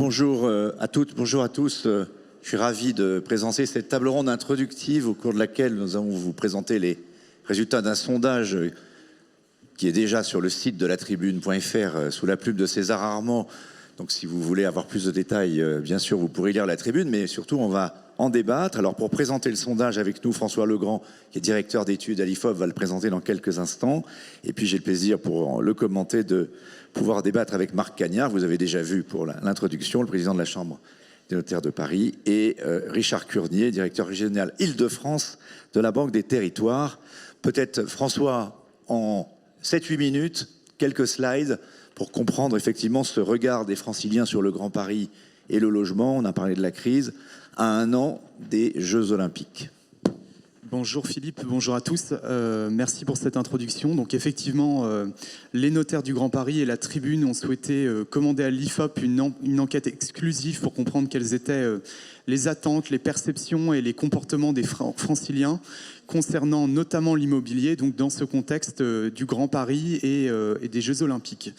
bonjour à toutes, bonjour à tous. Je suis ravi de présenter cette table ronde introductive au cours de laquelle nous allons vous présenter les résultats d'un sondage qui est déjà sur le site de latribune.fr sous la plume de César Armand. Donc si vous voulez avoir plus de détails, bien sûr, vous pourrez lire la tribune, mais surtout on va en débattre. Alors pour présenter le sondage avec nous, François Legrand, qui est directeur d'études à l'IFOP, va le présenter dans quelques instants. Et puis j'ai le plaisir pour le commenter de pouvoir débattre avec Marc Cagnard. Vous avez déjà vu pour l'introduction, le président de la Chambre des notaires de Paris, et Richard Curnier, directeur régional Île-de-France de la Banque des Territoires. Peut-être François, en 7-8 minutes, quelques slides pour comprendre effectivement ce regard des Franciliens sur le Grand Paris et le logement. On a parlé de la crise à un an des Jeux Olympiques. Bonjour Philippe, bonjour à tous. Merci pour cette introduction. Donc effectivement, les notaires du Grand Paris et la Tribune ont souhaité commander à l'IFOP une enquête exclusive pour comprendre quelles étaient les attentes, les perceptions et les comportements des franciliens concernant notamment l'immobilier, donc dans ce contexte du Grand Paris et des Jeux Olympiques.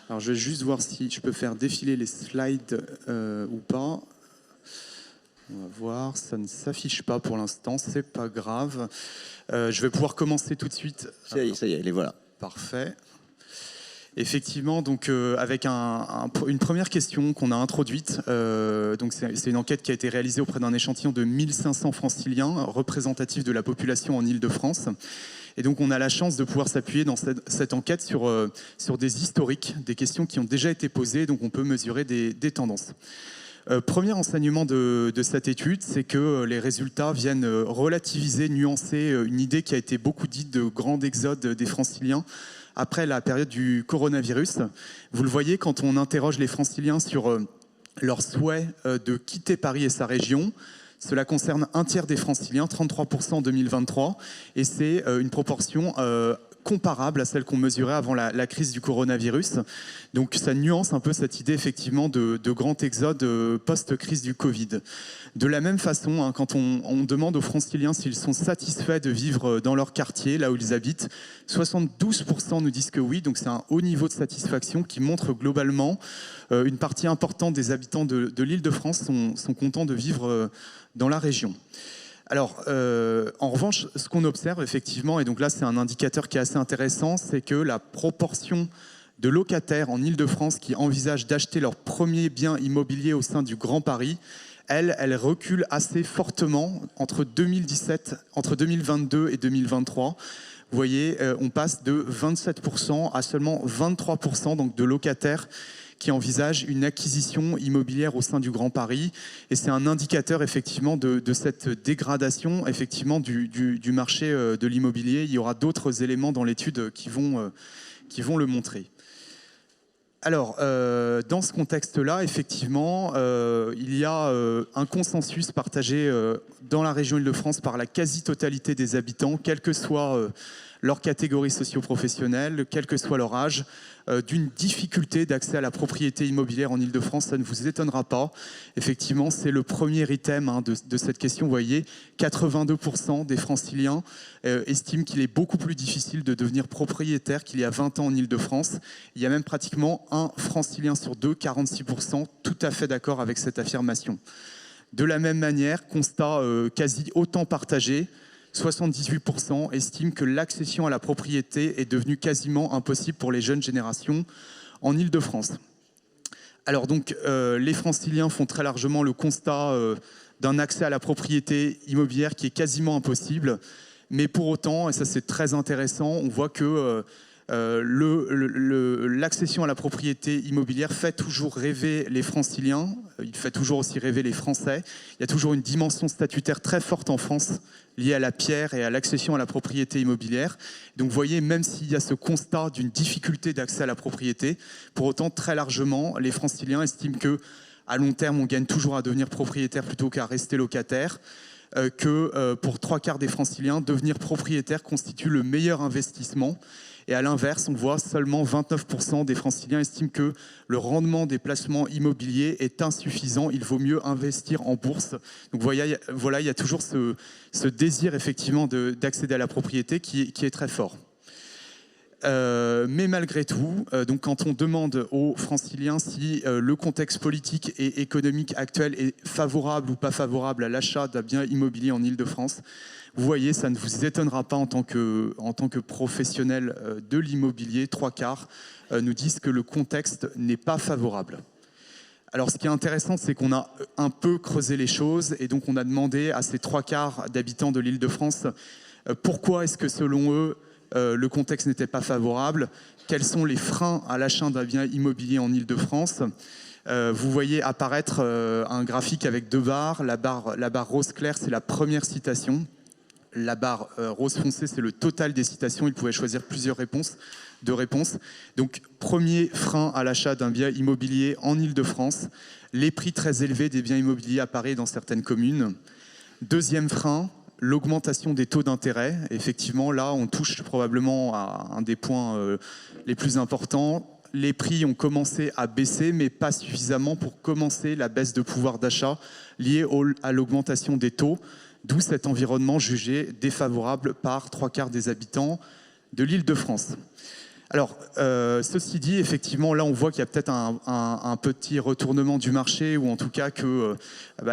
Alors je vais juste voir si je peux faire défiler les slides ou pas. On va voir, ça ne s'affiche pas pour l'instant, c'est pas grave. Je vais pouvoir commencer tout de suite. Ça y est, les voilà. Parfait. Effectivement, donc avec une première question qu'on a introduite. Donc c'est une enquête qui a été réalisée auprès d'un échantillon de 1500 franciliens représentatifs de la population en Île-de-France. Et donc on a la chance de pouvoir s'appuyer dans cette enquête sur des historiques, des questions qui ont déjà été posées, donc on peut mesurer des tendances. Premier enseignement de cette étude, c'est que les résultats viennent relativiser, nuancer une idée qui a été beaucoup dite de grand exode des franciliens après la période du coronavirus. Vous le voyez, quand on interroge les franciliens sur leur souhait de quitter Paris et sa région, cela concerne un tiers des franciliens, 33% en 2023, et c'est une proportion comparable à celle qu'on mesurait avant la crise du coronavirus. Donc ça nuance un peu cette idée effectivement de grand exode post-crise du Covid. De la même façon, quand on demande aux franciliens s'ils sont satisfaits de vivre dans leur quartier, là où ils habitent, 72% nous disent que oui, donc c'est un haut niveau de satisfaction qui montre globalement une partie importante des habitants de l'Île-de-France sont contents de vivre dans la région. Alors, en revanche, ce qu'on observe effectivement, et donc là c'est un indicateur qui est assez intéressant, c'est que la proportion de locataires en Île-de-France qui envisagent d'acheter leur premier bien immobilier au sein du Grand Paris, elle recule assez fortement entre 2022 et 2023. Vous voyez, on passe de 27% à seulement 23% donc de locataires qui envisagent une acquisition immobilière au sein du Grand Paris. Et c'est un indicateur effectivement de cette dégradation effectivement du marché de l'immobilier. Il y aura d'autres éléments dans l'étude qui vont le montrer. Alors, dans ce contexte-là, effectivement, il y a un consensus partagé dans la région Île-de-France par la quasi-totalité des habitants, quelle que soit leur catégorie socio-professionnelle, quel que soit leur âge, d'une difficulté d'accès à la propriété immobilière en Île-de-France. Ça ne vous étonnera pas. Effectivement, c'est le premier item de cette question. Vous voyez, 82% des franciliens estiment qu'il est beaucoup plus difficile de devenir propriétaire qu'il y a 20 ans en Île-de-France. Il y a même pratiquement un francilien sur deux, 46%, tout à fait d'accord avec cette affirmation. De la même manière, constat quasi autant partagé, 78% estiment que l'accession à la propriété est devenue quasiment impossible pour les jeunes générations en Île-de-France. Alors donc, les franciliens font très largement le constat d'un accès à la propriété immobilière qui est quasiment impossible, mais pour autant, et ça c'est très intéressant, on voit que l'accession à la propriété immobilière fait toujours rêver les franciliens, il fait toujours aussi rêver les Français. Il y a toujours une dimension statutaire très forte en France liée à la pierre et à l'accession à la propriété immobilière. Donc vous voyez, même s'il y a ce constat d'une difficulté d'accès à la propriété, pour autant très largement, les franciliens estiment que à long terme, on gagne toujours à devenir propriétaire plutôt qu'à rester locataire. Que pour 3/4 des franciliens, devenir propriétaire constitue le meilleur investissement. Et à l'inverse, on voit seulement 29% des franciliens estiment que le rendement des placements immobiliers est insuffisant. Il vaut mieux investir en bourse. Donc voilà, il y a toujours ce désir effectivement d'accéder à la propriété qui est très fort. Mais malgré tout, donc quand on demande aux franciliens si le contexte politique et économique actuel est favorable ou pas favorable à l'achat d'un bien immobilier en Île-de-France, vous voyez, ça ne vous étonnera pas en tant que professionnel de l'immobilier, 3/4 nous disent que le contexte n'est pas favorable. Alors ce qui est intéressant, c'est qu'on a un peu creusé les choses et donc on a demandé à ces 3/4 d'habitants de l'Île-de-France pourquoi est-ce que selon eux, le contexte n'était pas favorable, quels sont les freins à l'achat d'un bien immobilier en Île-de-France. Vous voyez apparaître un graphique avec 2 barres. La barre rose claire, c'est la première citation. La barre rose foncé, c'est le total des citations. Il pouvait choisir plusieurs réponses. Donc, premier frein à l'achat d'un bien immobilier en Île-de-France, les prix très élevés des biens immobiliers apparaissent dans certaines communes. Deuxième frein, l'augmentation des taux d'intérêt. Effectivement, là, on touche probablement à un des points les plus importants. Les prix ont commencé à baisser, mais pas suffisamment pour commencer la baisse de pouvoir d'achat liée à l'augmentation des taux, d'où cet environnement jugé défavorable par 3/4 des habitants de l'Île-de-France. Alors, ceci dit, effectivement, là, on voit qu'il y a peut-être un petit retournement du marché, ou en tout cas que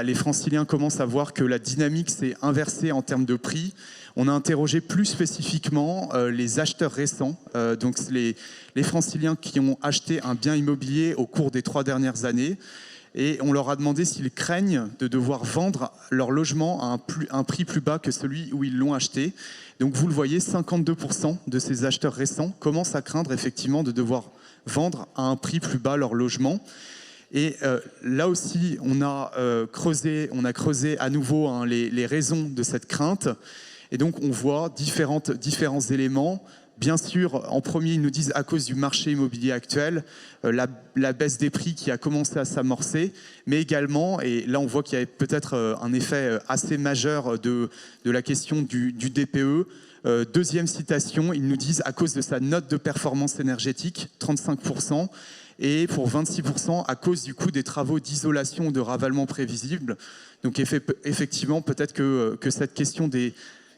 les franciliens commencent à voir que la dynamique s'est inversée en termes de prix. On a interrogé plus spécifiquement les acheteurs récents, donc les franciliens qui ont acheté un bien immobilier au cours des 3 dernières années. Et on leur a demandé s'ils craignent de devoir vendre leur logement à un prix plus bas que celui où ils l'ont acheté. Donc vous le voyez, 52% de ces acheteurs récents commencent à craindre effectivement de devoir vendre à un prix plus bas leur logement. Et là aussi, on a creusé à nouveau les raisons de cette crainte. Et donc on voit différents éléments. Bien sûr, en premier, ils nous disent à cause du marché immobilier actuel, la baisse des prix qui a commencé à s'amorcer, mais également, et là on voit qu'il y a peut-être un effet assez majeur de la question du DPE. Deuxième citation, ils nous disent à cause de sa note de performance énergétique, 35%, et pour 26% à cause du coût des travaux d'isolation ou de ravalement prévisibles. Donc effectivement, peut-être que cette question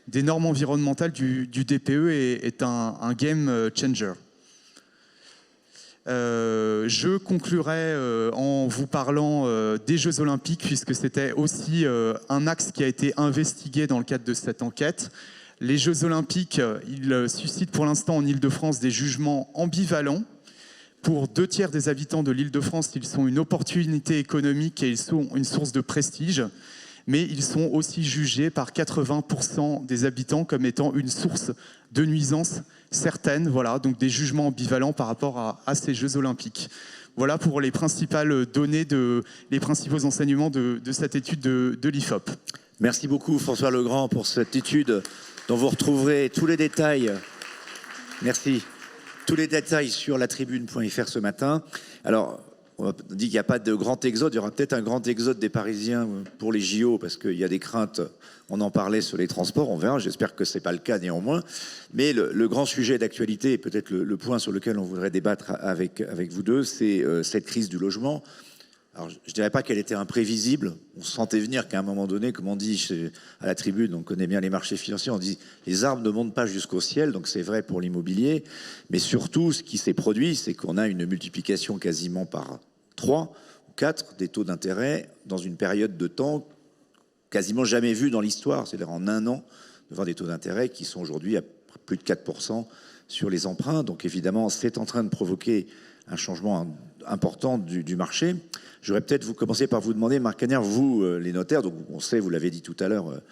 des normes environnementales du DPE est un game changer. Je conclurai en vous parlant des Jeux Olympiques, puisque c'était aussi un axe qui a été investigué dans le cadre de cette enquête. Les Jeux Olympiques, ils suscitent pour l'instant en Île-de-France des jugements ambivalents. Pour 2/3 des habitants de l'Île-de-France, ils sont une opportunité économique et ils sont une source de prestige. Mais ils sont aussi jugés par 80% des habitants comme étant une source de nuisance certaine. Voilà, donc des jugements ambivalents par rapport à ces Jeux Olympiques. Voilà pour les principales données, les principaux enseignements de cette étude de l'IFOP. Merci beaucoup François Legrand pour cette étude dont vous retrouverez tous les détails. Merci. Tous les détails sur latribune.fr ce matin. Alors, on dit qu'il n'y a pas de grand exode. Il y aura peut-être un grand exode des Parisiens pour les JO parce qu'il y a des craintes. On en parlait sur les transports. On verra. J'espère que ce n'est pas le cas néanmoins. Mais le grand sujet d'actualité, et peut-être le point sur lequel on voudrait débattre avec vous deux, c'est cette crise du logement. Alors, je ne dirais pas qu'elle était imprévisible. On se sentait venir qu'à un moment donné, comme on dit à la tribune, on connaît bien les marchés financiers, on dit les arbres ne montent pas jusqu'au ciel, donc c'est vrai pour l'immobilier. Mais surtout, ce qui s'est produit, c'est qu'on a une multiplication quasiment par 3 ou 4 des taux d'intérêt dans une période de temps quasiment jamais vue dans l'histoire. C'est-à-dire en un an, de voir des taux d'intérêt qui sont aujourd'hui à plus de 4% sur les emprunts. Donc évidemment, c'est en train de provoquer un changement important du marché. J'aurais peut-être commencer par vous demander, Marc Cagnard, vous, les notaires, donc on sait, vous l'avez dit tout à l'heure,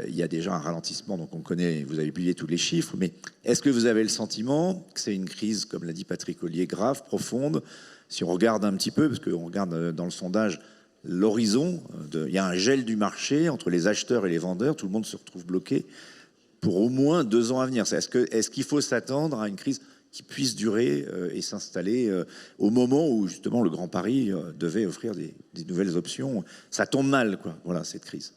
il y a déjà un ralentissement, donc on connaît, vous avez publié tous les chiffres, mais est-ce que vous avez le sentiment que c'est une crise, comme l'a dit Patrick Ollier, grave, profonde? Si on regarde un petit peu, parce qu'on regarde dans le sondage l'horizon, il y a un gel du marché entre les acheteurs et les vendeurs, tout le monde se retrouve bloqué pour au moins 2 ans à venir. Est-ce qu'il faut s'attendre à une crise qui puisse durer et s'installer au moment où justement le Grand Paris devait offrir des nouvelles options? Ça tombe mal, quoi, voilà, cette crise.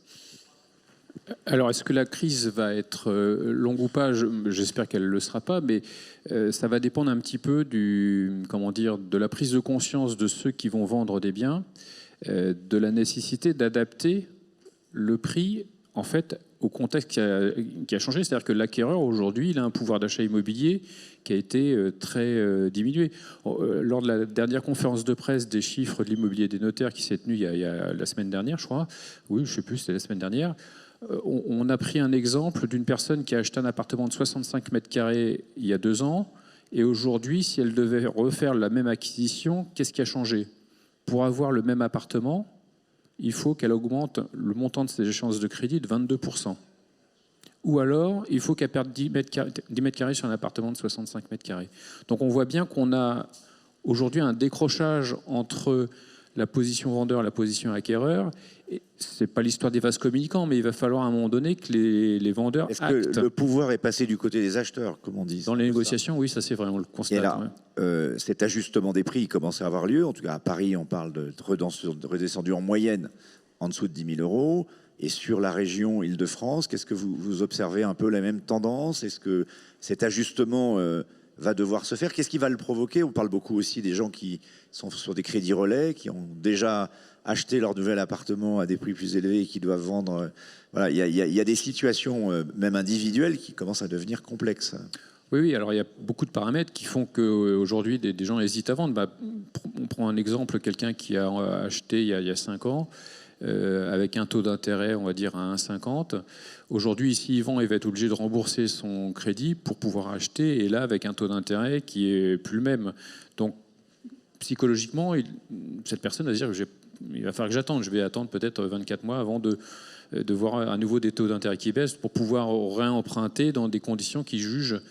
Alors, est-ce que la crise va être longue ou pas? J'espère qu'elle ne le sera pas, mais ça va dépendre un petit peu de la prise de conscience de ceux qui vont vendre des biens, de la nécessité d'adapter le prix, en fait, au contexte qui a changé. C'est-à-dire que l'acquéreur, aujourd'hui, il a un pouvoir d'achat immobilier qui a été très diminué. Lors de la dernière conférence de presse des chiffres de l'immobilier des notaires qui s'est tenue il y a la semaine dernière, je crois, oui, je ne sais plus, c'était la semaine dernière, on a pris un exemple d'une personne qui a acheté un appartement de 65 mètres carrés il y a 2 ans, et aujourd'hui, si elle devait refaire la même acquisition, qu'est-ce qui a changé? Pour avoir le même appartement, il faut qu'elle augmente le montant de ses échéances de crédit de 22%. Ou alors, il faut qu'elle perde 10 mètres carrés sur un appartement de 65 mètres carrés. Donc on voit bien qu'on a aujourd'hui un décrochage entre la position vendeur et la position acquéreur. Ce n'est pas l'histoire des vases communicants, mais il va falloir à un moment donné que les vendeurs Est-ce actent. que le pouvoir est passé du côté des acheteurs, comme on dit? Dans les négociations, oui, ça c'est vrai, on le constate. Et là, cet ajustement des prix commence à avoir lieu. En tout cas, à Paris, on parle de redescendu en moyenne en dessous de 10 000 euros. Et sur la région Île-de-France, qu'est-ce que vous observez un peu la même tendance? Est-ce que cet ajustement va devoir se faire? Qu'est-ce qui va le provoquer? On parle beaucoup aussi des gens qui sont sur des crédits relais, qui ont déjà acheté leur nouvel appartement à des prix plus élevés et qui doivent vendre. Voilà, il y a des situations, même individuelles, qui commencent à devenir complexes. Oui, oui, alors il y a beaucoup de paramètres qui font qu'aujourd'hui, des gens hésitent à vendre. On prend un exemple, quelqu'un qui a acheté il y a 5 ans, avec un taux d'intérêt, on va dire, à 1,50. Aujourd'hui, s'il vend, il va être obligé de rembourser son crédit pour pouvoir acheter, et là, avec un taux d'intérêt qui est plus le même. Donc, psychologiquement, cette personne va se dire, il va falloir que j'attende. Je vais attendre peut-être 24 mois avant de voir à nouveau des taux d'intérêt qui baissent pour pouvoir réemprunter dans des conditions qui jugent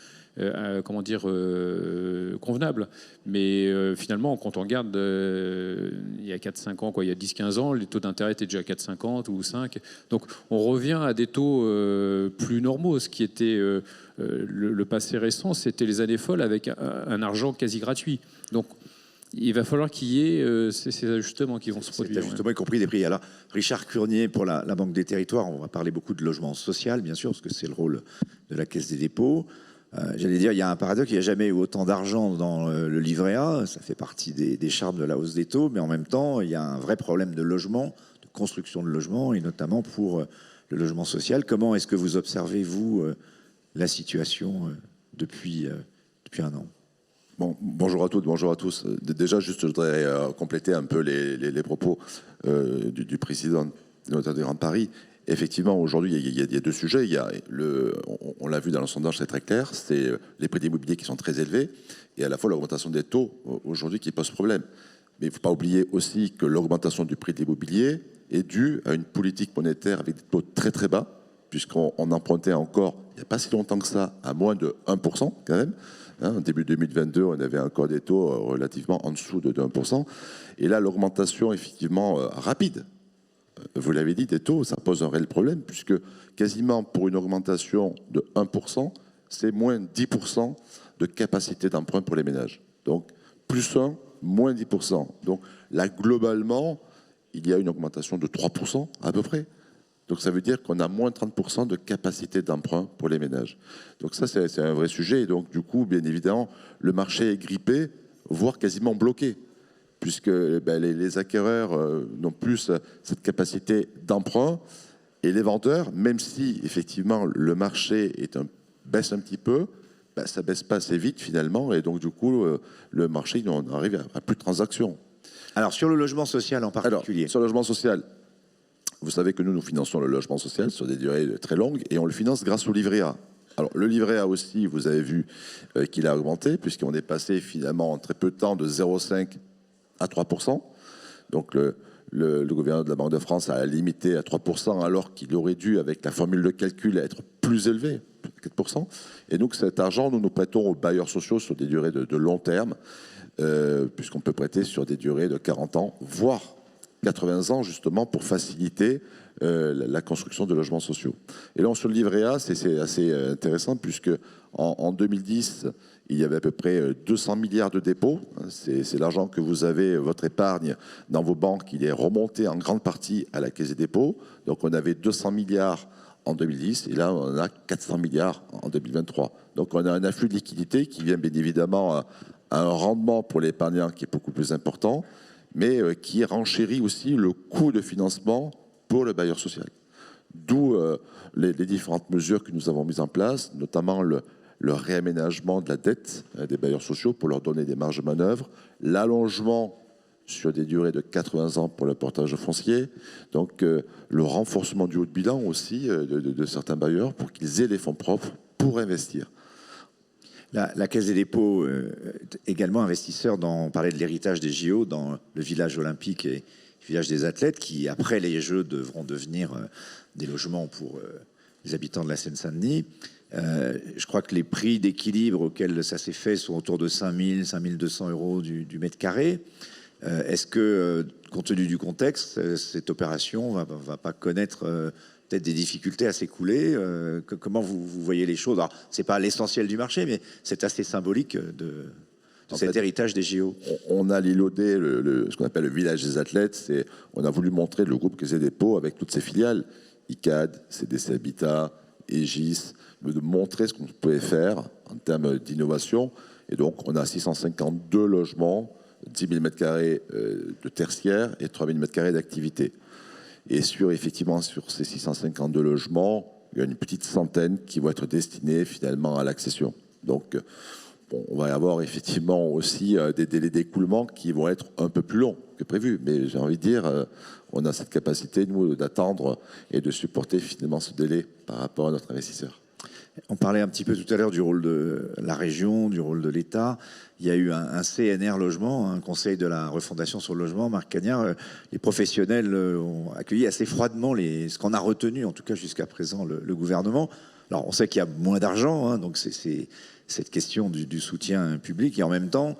convenable. Mais finalement, quand on regarde il y a 4-5 ans, il y a 10-15 ans, les taux d'intérêt étaient déjà à 4,50 ou 5. Donc on revient à des taux plus normaux. Ce qui était le passé récent, c'était les années folles avec un argent quasi gratuit. Donc il va falloir qu'il y ait ces ajustements qui vont se produire. Ces ajustements, y compris des prix. Alors, Richard Curnier, pour la Banque des Territoires, on va parler beaucoup de logement social, bien sûr, parce que c'est le rôle de la Caisse des dépôts. J'allais dire, il y a un paradoxe, il n'y a jamais eu autant d'argent dans le livret A, ça fait partie des charmes de la hausse des taux, mais en même temps, il y a un vrai problème de logement, de construction de logement, et notamment pour le logement social. Comment est-ce que vous observez, vous, la situation depuis un an? Bon, bonjour à toutes, bonjour à tous. Déjà, juste, je voudrais compléter un peu les propos du président de Notaires des Grands de Paris. Effectivement, aujourd'hui, il y a 2 sujets. On l'a vu dans le sondage, c'est très clair, c'est les prix d'immobilier qui sont très élevés et à la fois l'augmentation des taux aujourd'hui qui pose problème. Mais il ne faut pas oublier aussi que l'augmentation du prix de l'immobilier est due à une politique monétaire avec des taux très très bas, puisqu'on empruntait encore, il n'y a pas si longtemps que ça, à moins de 1% quand même. En début 2022, on avait encore des taux relativement en dessous de 1%. Et là, l'augmentation effectivement rapide, vous l'avez dit, des taux, ça pose un réel problème, puisque quasiment pour une augmentation de 1%, c'est moins 10% de capacité d'emprunt pour les ménages. Donc, plus 1, moins 10%. Donc, là, globalement, il y a une augmentation de 3% à peu près. Donc, ça veut dire qu'on a moins 30% de capacité d'emprunt pour les ménages. Donc, ça, c'est un vrai sujet. Et donc, du coup, bien évidemment, le marché est grippé, voire quasiment bloqué, puisque les acquéreurs n'ont plus cette capacité d'emprunt et les vendeurs, même si effectivement le marché baisse un petit peu, ça ne baisse pas assez vite finalement, et donc du coup le marché on arrive à plus de transactions. Alors sur le logement social en particulier. Alors, sur le logement social, vous savez que nous finançons le logement social sur des durées très longues et on le finance grâce au livret A. Alors, le livret A aussi, vous avez vu qu'il a augmenté, puisqu'on est passé finalement en très peu de temps de 0,5 à 3%. Donc, le gouverneur de la Banque de France a limité à 3%, alors qu'il aurait dû, avec la formule de calcul, être plus élevé, 4%. Et donc, cet argent, nous prêtons aux bailleurs sociaux sur des durées de long terme, puisqu'on peut prêter sur des durées de 40 ans, voire 80 ans, justement, pour faciliter la construction de logements sociaux. Et là, sur le livret A, c'est assez intéressant, puisque en 2010, il y avait à peu près 200 milliards de dépôts. C'est l'argent que vous avez, votre épargne, dans vos banques. Il est remonté en grande partie à la Caisse des dépôts. Donc, on avait 200 milliards en 2010, et là, on a 400 milliards en 2023. Donc, on a un afflux de liquidités qui vient bien évidemment à un rendement pour l'épargnant qui est beaucoup plus important, mais qui renchérit aussi le coût de financement pour le bailleur social. D'où les différentes mesures que nous avons mises en place, notamment le réaménagement de la dette des bailleurs sociaux pour leur donner des marges de manœuvre, l'allongement sur des durées de 80 ans pour le portage foncier, donc le renforcement du haut de bilan aussi de certains bailleurs pour qu'ils aient les fonds propres pour investir. La Caisse des dépôts, également investisseur on parlait de l'héritage des JO dans le village olympique et le village des athlètes qui, après les Jeux, devront devenir des logements pour les habitants de la Seine-Saint-Denis. Je crois que les prix d'équilibre auxquels ça s'est fait sont autour de 5 000, 5 200 euros du mètre carré. Est-ce que, compte tenu du contexte, cette opération va pas connaître peut-être des difficultés à s'écouler? Comment vous voyez les choses? Alors, c'est pas l'essentiel du marché, mais c'est assez symbolique de cet héritage des JO. On a l'îlodé, ce qu'on appelle le village des athlètes. On a voulu montrer le groupe Caisse des dépôts avec toutes ses filiales, ICAD, CDC Habitat, Aegis, de montrer ce qu'on pouvait faire en termes d'innovation. Et donc, on a 652 logements, 10 000 m² de tertiaire et 3 000 m² d'activité. Et effectivement, sur ces 652 logements, il y a une petite centaine qui vont être destinés finalement à l'accession. Donc, on va y avoir effectivement aussi des délais d'écoulement qui vont être un peu plus longs que prévu. Mais j'ai envie de dire, on a cette capacité, nous, d'attendre et de supporter finalement ce délai par rapport à notre investisseur. On parlait un petit peu tout à l'heure du rôle de la région, du rôle de l'État. Il y a eu un CNR logement, un conseil de la refondation sur le logement. Marc Cagnard, les professionnels ont accueilli assez froidement ce qu'on a retenu, en tout cas jusqu'à présent, le gouvernement. Alors on sait qu'il y a moins d'argent, donc c'est cette question du soutien public. Et en même temps,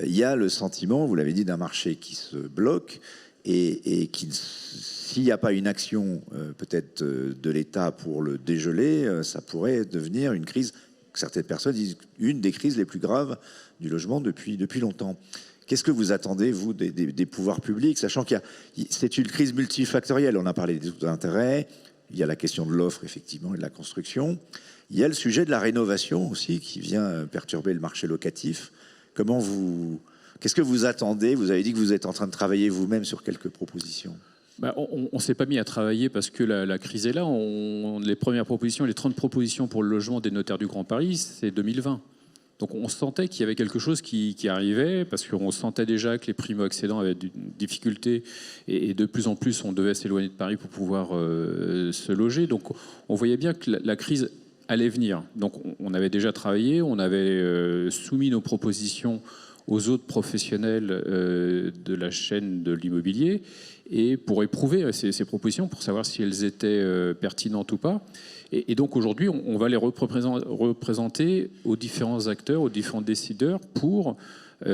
il y a le sentiment, vous l'avez dit, d'un marché qui se bloque et qui, s'il n'y a pas une action peut-être de l'État pour le dégeler, ça pourrait devenir une crise, certaines personnes disent une des crises les plus graves du logement depuis longtemps. Qu'est-ce que vous attendez, vous, des pouvoirs publics, sachant c'est une crise multifactorielle? On a parlé des taux d'intérêt, il y a la question de l'offre, effectivement, et de la construction. Il y a le sujet de la rénovation aussi qui vient perturber le marché locatif. Qu'est-ce que vous attendez? Vous avez dit que vous êtes en train de travailler vous-même sur quelques propositions. On ne s'est pas mis à travailler parce que la crise est là. Les premières propositions, les 30 propositions pour le logement des notaires du Grand Paris, c'est 2020. Donc on sentait qu'il y avait quelque chose qui arrivait parce qu'on sentait déjà que les primo-accédants avaient des difficultés et de plus en plus on devait s'éloigner de Paris pour pouvoir se loger. Donc on voyait bien que la crise allait venir. Donc on avait déjà travaillé, on avait soumis nos propositions aux autres professionnels de la chaîne de l'immobilier et pour éprouver ces propositions, pour savoir si elles étaient pertinentes ou pas. Et donc aujourd'hui, on va les représenter aux différents acteurs, aux différents décideurs pour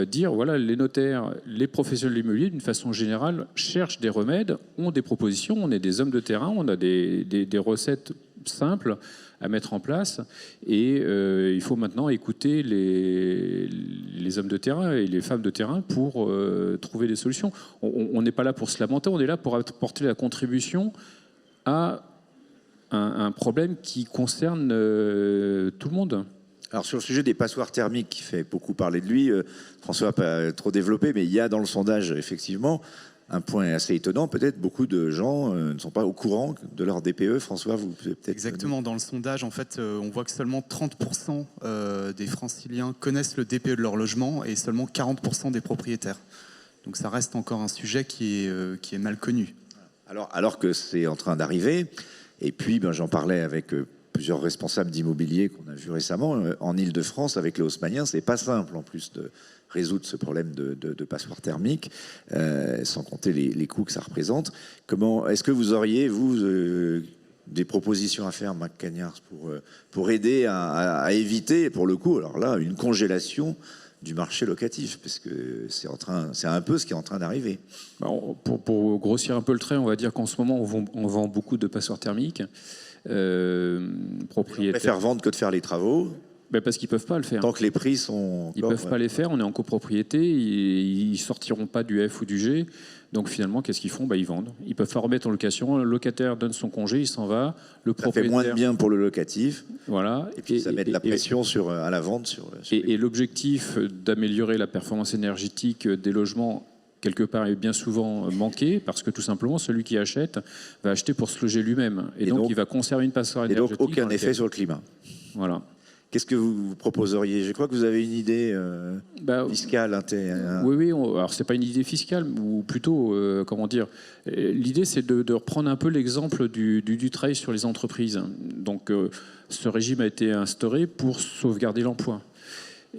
dire, voilà, les notaires, les professionnels de l'immobilier, d'une façon générale, cherchent des remèdes, ont des propositions, on est des hommes de terrain, on a des recettes simples à mettre en place et il faut maintenant écouter les hommes de terrain et les femmes de terrain pour trouver des solutions. On n'est pas là pour se lamenter, on est là pour apporter la contribution à un problème qui concerne tout le monde. Alors sur le sujet des passoires thermiques qui fait beaucoup parler de lui, François n'a pas trop développé, mais il y a dans le sondage effectivement un point assez étonnant, peut-être beaucoup de gens ne sont pas au courant de leur DPE. François, vous pouvez peut-être... Exactement, dans le sondage, en fait, on voit que seulement 30% des franciliens connaissent le DPE de leur logement et seulement 40% des propriétaires. Donc ça reste encore un sujet qui est mal connu. Alors que c'est en train d'arriver, et puis j'en parlais avec plusieurs responsables d'immobilier qu'on a vus récemment, en Ile-de-France, avec les haussmanniens, c'est pas simple en plus de résoudre ce problème de passoire thermique, sans compter les coûts que ça représente. Est-ce que vous auriez, vous, des propositions à faire, Marc Cagnard, pour aider à éviter, pour le coup, alors là, une congélation du marché locatif, parce que c'est un peu ce qui est en train d'arriver. Pour grossir un peu le trait, on va dire qu'en ce moment, on vend beaucoup de passoires thermiques. Propriétaires. On préfère vendre que de faire les travaux. Parce qu'ils ne peuvent pas le faire. Tant que les prix sont... Ils ne peuvent pas les faire, on est en copropriété, ils ne sortiront pas du F ou du G. Donc finalement, qu'est-ce qu'ils font? Ils vendent. Ils ne peuvent pas remettre en location. Le locataire donne son congé, il s'en va. Le propriétaire... Ça fait moins de bien pour le locatif. Voilà. Et puis ça met de la pression à la vente. Et l'objectif d'améliorer la performance énergétique des logements quelque part est bien souvent manqué parce que tout simplement celui qui achète va acheter pour se loger lui-même et donc il va conserver une passoire Et énergétique. donc aucun effet sur le climat. Voilà. Qu'est-ce que vous proposeriez? Je crois que vous avez une idée fiscale. Oui, alors c'est pas une idée fiscale, ou plutôt, comment dire, l'idée c'est de reprendre un peu l'exemple du travail sur les entreprises. Donc ce régime a été instauré pour sauvegarder l'emploi.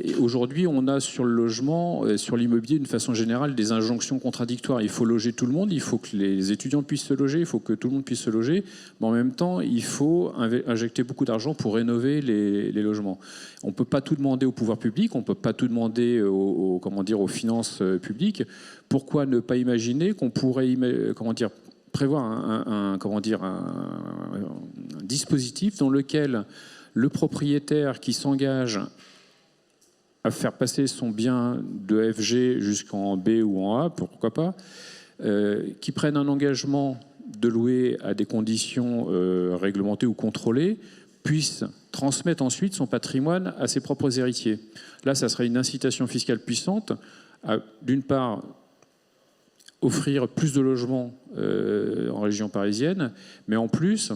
Et aujourd'hui, on a sur le logement, sur l'immobilier, d'une façon générale, des injonctions contradictoires. Il faut loger tout le monde, il faut que les étudiants puissent se loger, il faut que tout le monde puisse se loger, mais en même temps, il faut injecter beaucoup d'argent pour rénover les logements. On ne peut pas tout demander au pouvoir public, on ne peut pas tout demander aux finances publiques. Pourquoi ne pas imaginer qu'on pourrait prévoir un dispositif dans lequel le propriétaire qui s'engage à faire passer son bien de FG jusqu'en B ou en A, pourquoi pas, qui prennent un engagement de louer à des conditions réglementées ou contrôlées, puisse transmettre ensuite son patrimoine à ses propres héritiers. Là, ça serait une incitation fiscale puissante à, d'une part, offrir plus de logements en région parisienne, mais en plus,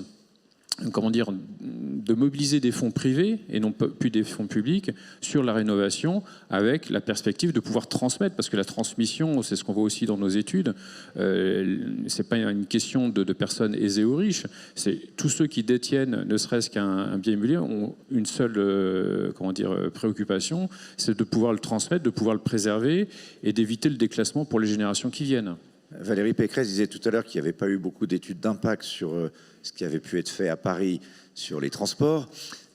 de mobiliser des fonds privés et non plus des fonds publics sur la rénovation avec la perspective de pouvoir transmettre, parce que la transmission, c'est ce qu'on voit aussi dans nos études, c'est pas une question de personnes aisées ou riches, c'est tous ceux qui détiennent ne serait-ce qu'un bien immobilier ont une seule préoccupation, c'est de pouvoir le transmettre, de pouvoir le préserver et d'éviter le déclassement pour les générations qui viennent. Valérie Pécresse disait tout à l'heure qu'il n'y avait pas eu beaucoup d'études d'impact sur ce qui avait pu être fait à Paris sur les transports.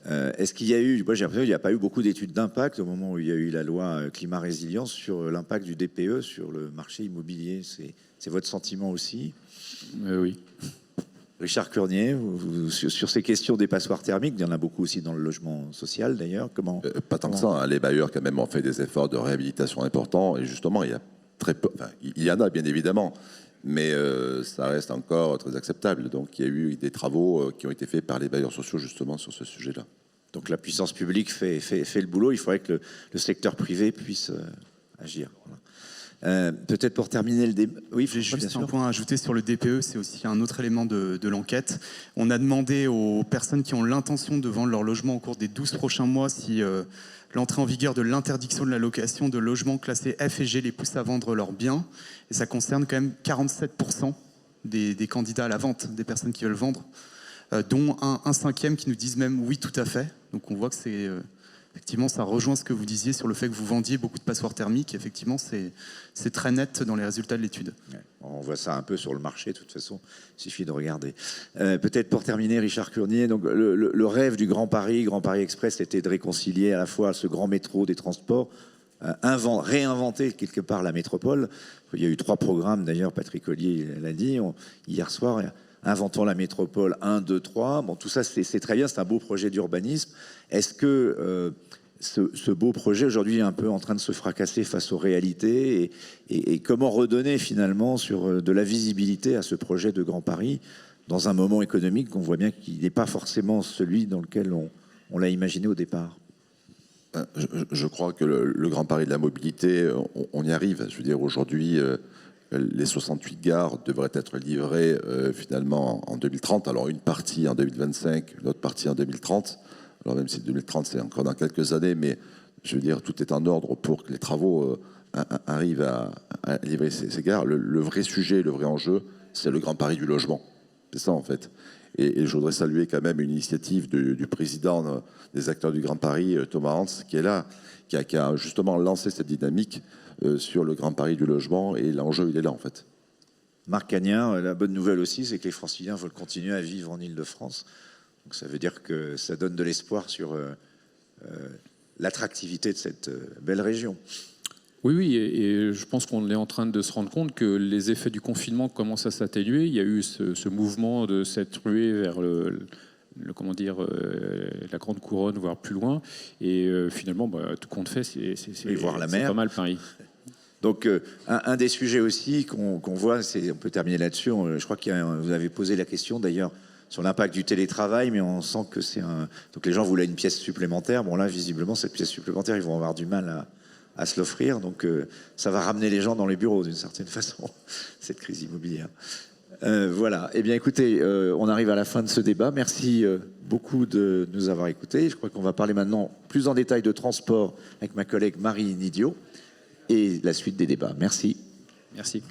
Est-ce qu'il y a eu, moi j'ai l'impression qu'il n'y a pas eu beaucoup d'études d'impact au moment où il y a eu la loi climat résilience sur l'impact du DPE sur le marché immobilier. C'est votre sentiment aussi? Oui. Richard Curnier, sur ces questions des passoires thermiques, il y en a beaucoup aussi dans le logement social d'ailleurs. Pas tant que ça, hein. Les bailleurs quand même ont fait des efforts de réhabilitation importants et justement il y a très peu, il y en a bien évidemment, mais ça reste encore très acceptable. Donc il y a eu des travaux qui ont été faits par les bailleurs sociaux justement sur ce sujet-là. Donc la puissance publique fait le boulot, il faudrait que le secteur privé puisse agir. Voilà. Peut-être pour terminer le débat. Oui, juste un point à ajouter sur le DPE, c'est aussi un autre élément de l'enquête. On a demandé aux personnes qui ont l'intention de vendre leur logement au cours des 12 prochains mois si l'entrée en vigueur de l'interdiction de la location de logements classés F et G les pousse à vendre leurs biens. Et ça concerne quand même 47% des candidats à la vente, des personnes qui veulent vendre, dont un cinquième qui nous disent même oui, tout à fait. Donc on voit que c'est effectivement, ça rejoint ce que vous disiez sur le fait que vous vendiez beaucoup de passoires thermiques. Effectivement, c'est très net dans les résultats de l'étude. Ouais, on voit ça un peu sur le marché, de toute façon. Il suffit de regarder. Peut-être pour terminer, Richard Curnier, donc le rêve du Grand Paris Express, c'était de réconcilier à la fois ce grand métro des transports, réinventer quelque part la métropole. Il y a eu 3 programmes, d'ailleurs, Patrick Ollier l'a dit hier soir. Inventons la métropole 1, 2, 3. Bon, tout ça, c'est très bien, c'est un beau projet d'urbanisme. Est-ce que ce beau projet, aujourd'hui, est un peu en train de se fracasser face aux réalités et comment redonner, finalement, sur de la visibilité à ce projet de Grand Paris dans un moment économique qu'on voit bien qu'il n'est pas forcément celui dans lequel on l'a imaginé au départ? Je crois que le Grand Paris de la mobilité, on y arrive. Je veux dire, aujourd'hui, les 68 gares devraient être livrées finalement en 2030. Alors une partie en 2025, l'autre partie en 2030. Alors même si 2030 c'est encore dans quelques années, mais je veux dire tout est en ordre pour que les travaux arrivent à livrer ces gares. Le vrai sujet, le vrai enjeu, c'est le Grand Paris du logement. C'est ça en fait. Et je voudrais saluer quand même une initiative du président des acteurs du Grand Paris, Thomas Hans, qui est là, qui a justement lancé cette dynamique sur le Grand Paris du logement, et l'enjeu, il est là, en fait. Marc Cagnard, la bonne nouvelle aussi, c'est que les Franciliens veulent continuer à vivre en Île-de-France. Donc ça veut dire que ça donne de l'espoir sur l'attractivité de cette belle région. Oui, et je pense qu'on est en train de se rendre compte que les effets du confinement commencent à s'atténuer. Il y a eu ce mouvement de cette ruée vers la grande couronne, voire plus loin. Et finalement, tout compte fait, c'est voir la mer. Pas mal Paris. Donc, un des sujets aussi qu'on voit, on peut terminer là-dessus, je crois que vous avez posé la question d'ailleurs sur l'impact du télétravail, mais on sent que donc les gens voulaient une pièce supplémentaire. Bon là, visiblement, cette pièce supplémentaire, ils vont avoir du mal à se l'offrir. Donc ça va ramener les gens dans les bureaux d'une certaine façon, cette crise immobilière. Voilà. Eh bien, écoutez, on arrive à la fin de ce débat. Merci beaucoup de nous avoir écoutés. Je crois qu'on va parler maintenant plus en détail de transport avec ma collègue Marie Nidio et la suite des débats. Merci. Merci.